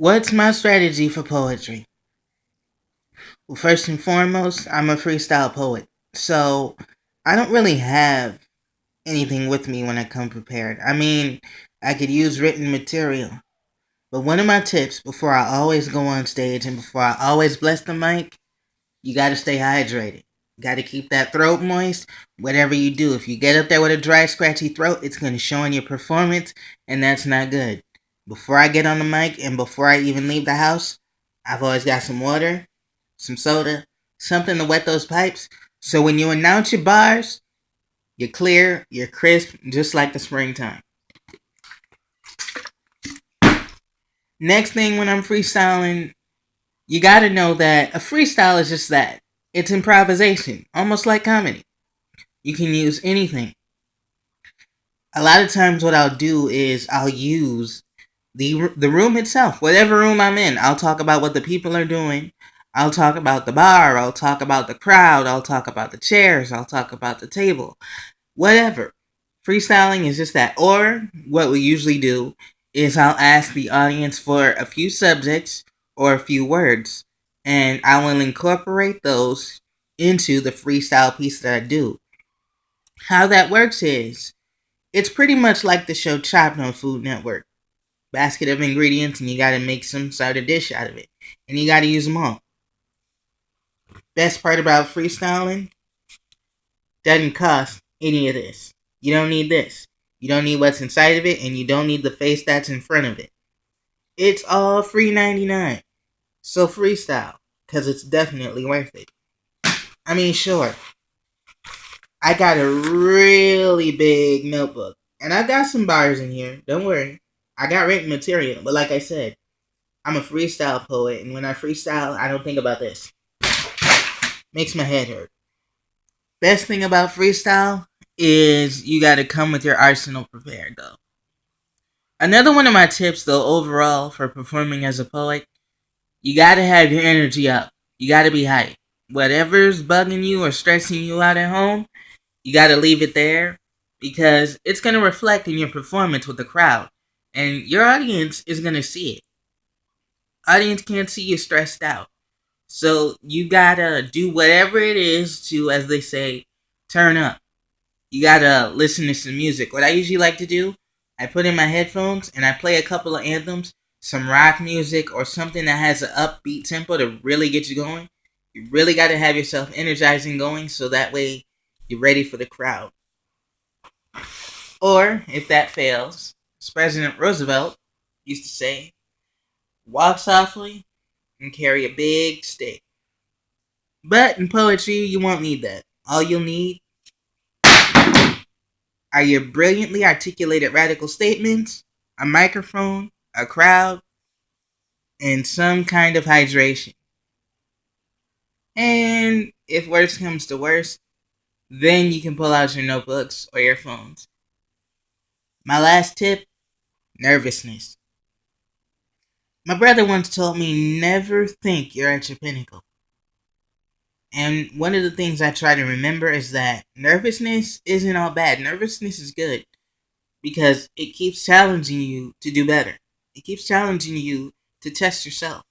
What's my strategy for poetry? Well, first and foremost, I'm a freestyle poet. So I don't really have anything with me when I come prepared. I mean, I could use written material. But one of my tips before I always go on stage and before I always bless the mic, you got to stay hydrated. You got to keep that throat moist. Whatever you do, if you get up there with a dry, scratchy throat, it's going to show in your performance, and that's not good. Before I get on the mic and before I even leave the house, I've always got some water, some soda, something to wet those pipes. So when you announce your bars, you're clear, you're crisp, just like the springtime. Next thing when I'm freestyling, you gotta know that a freestyle is just that. It's improvisation, almost like comedy. You can use anything. A lot of times what I'll do is I'll use the room itself, whatever room I'm in. I'll talk about what the people are doing. I'll talk about the bar. I'll talk about the crowd. I'll talk about the chairs. I'll talk about the table. Whatever. Freestyling is just that. Or what we usually do is I'll ask the audience for a few subjects or a few words, and I will incorporate those into the freestyle piece that I do. How that works is it's pretty much like the show Chopped on Food Network. Basket of ingredients, and you gotta make some sort of dish out of it. And you gotta use them all. Best part about freestyling, doesn't cost any of this. You don't need this. You don't need what's inside of it, and you don't need the face that's in front of it. It's all free 99. So freestyle, because it's definitely worth it. I mean, sure, I got a really big notebook, and I got some bars in here. Don't worry. I got written material, but like I said, I'm a freestyle poet, and when I freestyle, I don't think about this. Makes my head hurt. Best thing about freestyle is you gotta come with your arsenal prepared, though. Another one of my tips, though, overall for performing as a poet, you gotta have your energy up. You gotta be hyped. Whatever's bugging you or stressing you out at home, you gotta leave it there because it's gonna reflect in your performance with the crowd, and your audience is gonna see it. Audience can't see you stressed out. So you gotta do whatever it is to, as they say, turn up. You gotta listen to some music. What I usually like to do, I put in my headphones and I play a couple of anthems, some rock music or something that has an upbeat tempo to really get you going. You really gotta have yourself energized and going so that way you're ready for the crowd. Or, if that fails, as President Roosevelt used to say, walk softly and carry a big stick. But in poetry, you won't need that. All you'll need are your brilliantly articulated radical statements, a microphone, a crowd, and some kind of hydration. And if worst comes to worst, then you can pull out your notebooks or your phones. My last tip, nervousness. My brother once told me never think you're at your pinnacle. And one of the things I try to remember is that nervousness isn't all bad. Nervousness is good because it keeps challenging you to do better. It keeps challenging you to test yourself.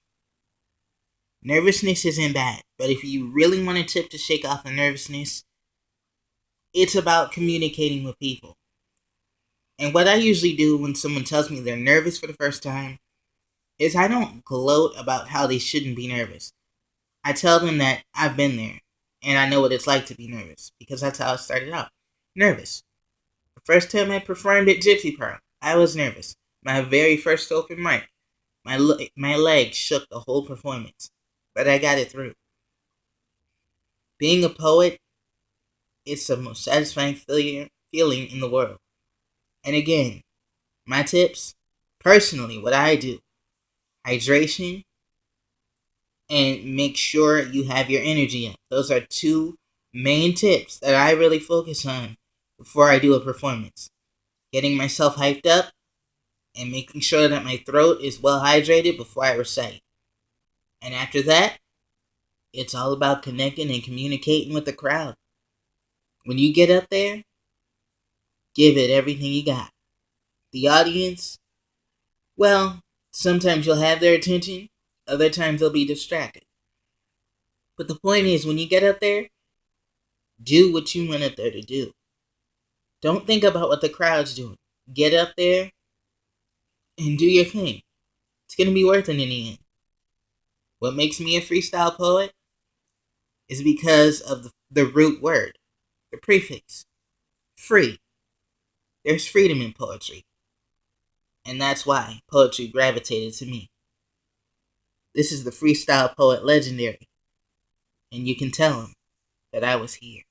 Nervousness isn't bad, but if you really want a tip to shake off the nervousness, it's about communicating with people. And what I usually do when someone tells me they're nervous for the first time is I don't gloat about how they shouldn't be nervous. I tell them that I've been there and I know what it's like to be nervous because that's how I started out. Nervous. The first time I performed at Gypsy Pearl, I was nervous. My very first open mic, my legs shook the whole performance, but I got it through. Being a poet, it's the most satisfying feeling in the world. And again, my tips, personally, what I do, hydration, and make sure you have your energy up. Those are two main tips that I really focus on before I do a performance. Getting myself hyped up and making sure that my throat is well hydrated before I recite. And after that, it's all about connecting and communicating with the crowd. When you get up there, give it everything you got. The audience, well, Sometimes you'll have their attention, other times they'll be distracted. But the point is, when you get up there, do what you went up there to do. Don't think about what the crowd's doing. Get up there and do your thing. It's going to be worth it in the end. What makes me a freestyle poet is because of the root word, the prefix, free. There's freedom in poetry. And that's why poetry gravitated to me. This is the freestyle poet legendary. And you can tell him that I was here.